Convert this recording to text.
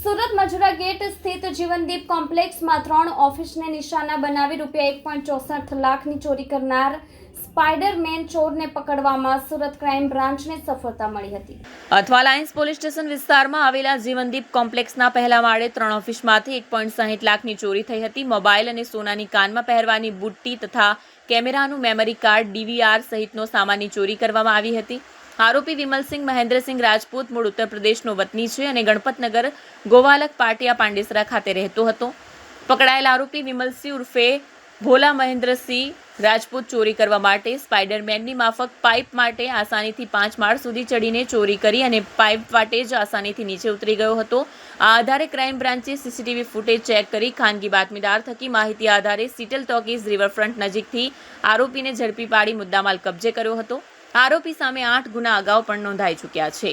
Surat Majura gate સ્થિત જીવનદીપ કોમ્પ્લેક્સમાં 3 ઓફિસને નિશાના બનાવી રૂપિયા 1.64 લાખની ચોરી કરનાર સ્પાઈડરમેન ચોરને પકડવામાં સુરત ક્રાઇમ બ્રાન્ચને સફળતા મળી હતી। અથવા લાઇન્સ પોલીસ સ્ટેશન વિસ્તારમાં આવેલા જીવનદીપ કોમ્પ્લેક્સના પહેલા માળે 3 ઓફિસમાંથી 1.60 લાખની ચોરી થઈ હતી। મોબાઈલ અને સોનાની કાનમાં પહેરવાની બુટ્ટી તથા કેમેરાનું મેમરી કાર્ડ, ડીવીઆર સહિતનો સામાનની ચોરી કરવામાં આવી હતી। આરોપી વિમલસિંહ મહેન્દ્રસિંહ રાજપૂત મૂળ ઉત્તર પ્રદેશનો વતની છે અને ગણપતનગર ગોવાલક પાટિયા પાંડેસરા ખાતે રહેતો હતો। પકડાયેલ આરોપી વિમલસિંહ ઉર્ફે ભોલા મહેન્દ્રસિંહ રાજપૂત ચોરી કરવા માટે સ્પાઈડરમેનની માફક પાઇપ માટે આસાનીથી 5 માળ સુધી ચડીને ચોરી કરી અને પાઇપ વાટે જ આસાનીથી નીચે ઉતરી ગયો હતો। આ આધારે ક્રાઇમ બ્રાન્ચે સીસીટીવી ફૂટેજ ચેક કરી ખાનગી બાતમીદાર થકી માહિતી આધારે સીટલ ટોકીઝ રિવરફ્રન્ટ નજીકથી આરોપીને ઝડપી પાડી મુદ્દામાલ કબજે કર્યો હતો। આરોપી સામે 8 ગુના અગાઉ પણ નોંધાઈ ચૂક્યા છે।